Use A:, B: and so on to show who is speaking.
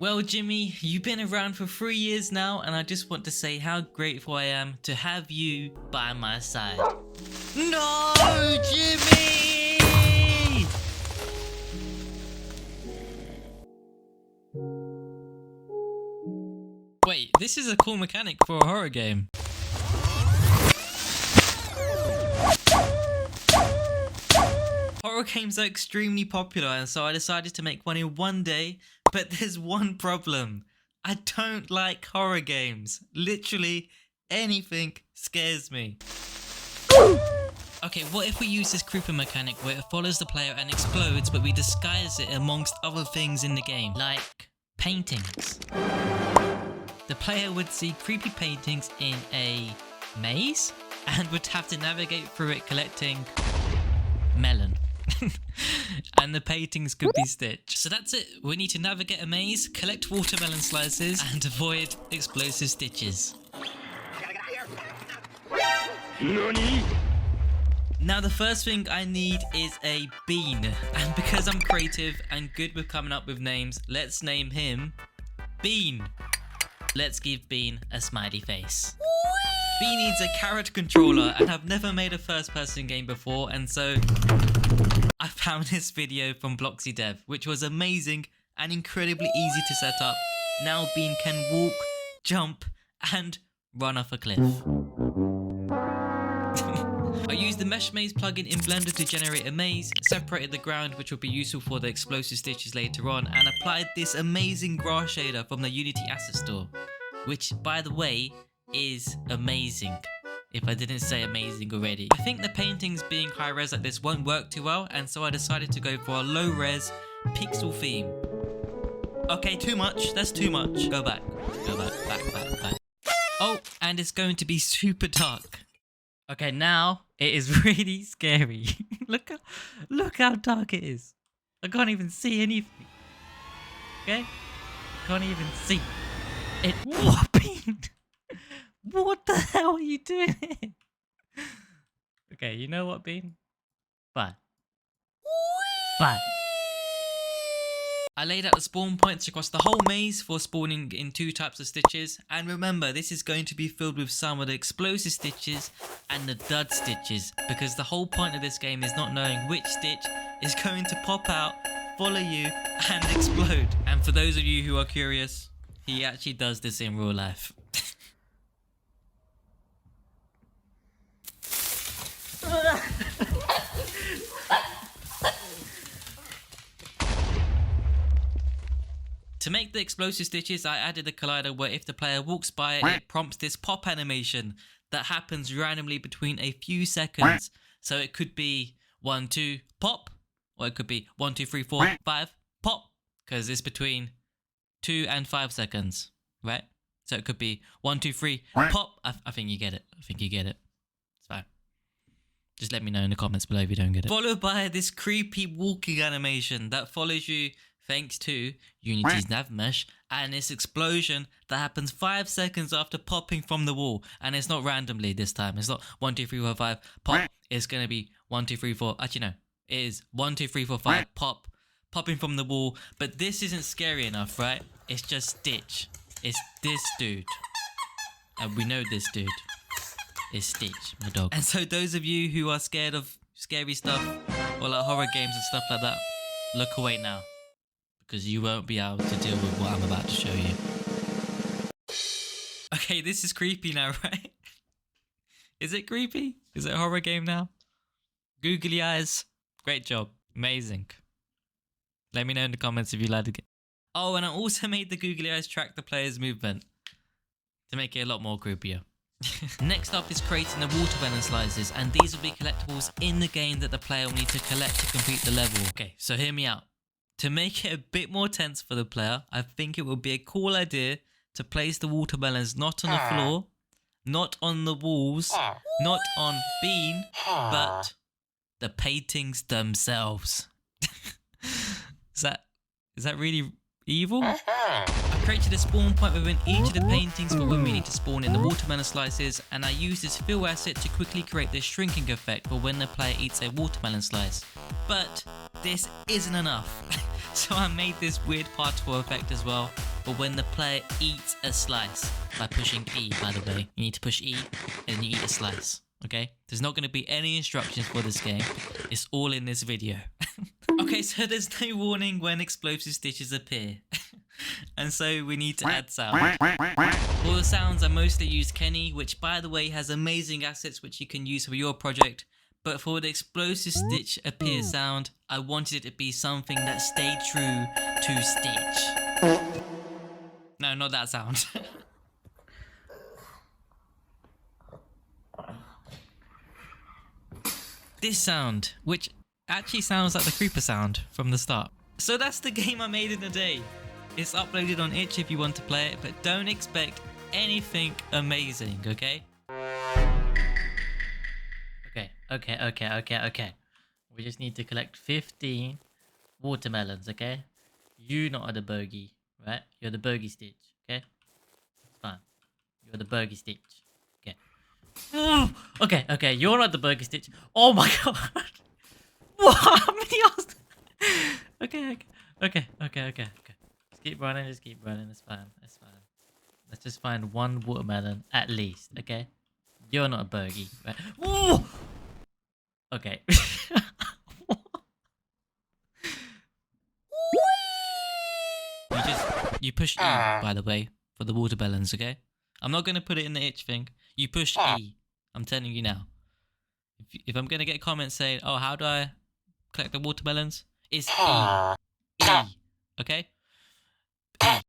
A: Well, Jimmy, you've been around for 3 years now, and I just want to say how grateful I am to have you by my side. No, Jimmy! Wait, this is a cool mechanic for a horror game. Horror games are extremely popular, and so I decided to make one in one day, but there's one problem. I don't like horror games. Literally anything scares me. Okay, what if we use this creeper mechanic where it follows the player and explodes, but we disguise it amongst other things in the game, like paintings. The player would see creepy paintings in a maze and would have to navigate through it collecting melon. And the paintings could be stitched. So that's it. We need to navigate a maze, collect watermelon slices, and avoid explosive stitches. Nani? Now the first thing I need is a bean. And because I'm creative and good with coming up with names, let's name him Bean. Let's give Bean a smiley face. Bean needs a carrot controller, and I've never made a first-person game before, and so I found this video from Bloxy Dev, which was amazing and incredibly easy to set up. Now Bean can walk, jump, and run off a cliff. I used the Mesh Maze plugin in Blender to generate a maze, separated the ground, which will be useful for the explosive stitches later on, and applied this amazing grass shader from the Unity Asset Store, which, by the way, is amazing. If I didn't say amazing already. I think the paintings being high res like this won't work too well, and so I decided to go for a low res pixel theme. Okay, too much. That's too much. Go back. Go back. Back. Oh, and it's going to be super dark. Okay, now it is really scary. Look how dark it is. I can't even see anything. Okay? Can't even see it. Whopping! What the hell are you doing here? Okay, you know what, Bean? Bye. Bye. I laid out the spawn points across the whole maze for spawning in 2 types of stitches. And remember, this is going to be filled with some of the explosive stitches and the dud stitches, because the whole point of this game is not knowing which stitch is going to pop out, follow you, and explode. And for those of you who are curious, he actually does this in real life. To make the explosive stitches, I added a collider where if the player walks by it, it prompts this pop animation that happens randomly between a few seconds. So it could be 1, 2, pop, or it could be 1, 2, 3, 4, 5, pop, because it's between 2 and 5 seconds, right? So it could be 1, 2, 3, pop. I think you get it. It's fine. Just let me know in the comments below if you don't get it. Followed by this creepy walking animation that follows you thanks to Unity's nav mesh, and this explosion that happens 5 seconds after popping from the wall. And it's not randomly this time. It's not 1, 2, 3, 4, 5, pop. It's going to be 1, 2, 3, 4. Actually, no. It is 1, 2, 3, 4, 5, pop. Popping from the wall. But this isn't scary enough, right? It's just Stitch. It's this dude. And we know this dude. It's Stitch, my dog. And so those of you who are scared of scary stuff, or like horror games and stuff like that, look away now. Because you won't be able to deal with what I'm about to show you. Okay, this is creepy now, right? Is it creepy? Is it a horror game now? Googly eyes. Great job. Amazing. Let me know in the comments if you like it. Oh, and I also made the googly eyes track the player's movement to make it a lot more creepier. Next up is creating the watermelon slices, and these will be collectibles in the game that the player will need to collect to complete the level. Okay, so hear me out. To make it a bit more tense for the player, I think it would be a cool idea to place the watermelons not on the floor, not on the walls, not on Bean, but the paintings themselves. Is that really evil? I created a spawn point within each of the paintings for when we need to spawn in the watermelon slices, and I used this fill asset to quickly create this shrinking effect for when the player eats a watermelon slice. But this isn't enough. So I made this weird particle effect as well, but when the player eats a slice by pushing E, by the way. You need to push E and then you eat a slice, okay? There's not going to be any instructions for this game. It's all in this video. Okay, so there's no warning when explosive stitches appear. And so we need to add sound. All the sounds are mostly used Kenny, which by the way has amazing assets which you can use for your project. But for the explosive stitch appear sound, I wanted it to be something that stayed true to Stitch. No, not that sound. This sound, which actually sounds like the creeper sound from the start. So that's the game I made in a day. It's uploaded on itch if you want to play it, but don't expect anything amazing, okay? Okay. We just need to collect 15 watermelons, okay? You not are the bogey, right? You're the bogey Stitch, okay? It's fine. You're the bogey Stitch, okay? Okay, you're not the bogey Stitch. Oh my god! What? How many else? Okay. Just keep running, it's fine. Let's just find one watermelon at least, okay? You're not a bogey, right? Ooh! Okay. You push E, by the way, for the watermelons, okay? I'm not gonna put it in the itch thing. You push E. I'm telling you now. If I'm gonna get comments saying, "Oh, how do I collect the watermelons?" It's E. E. Okay? E.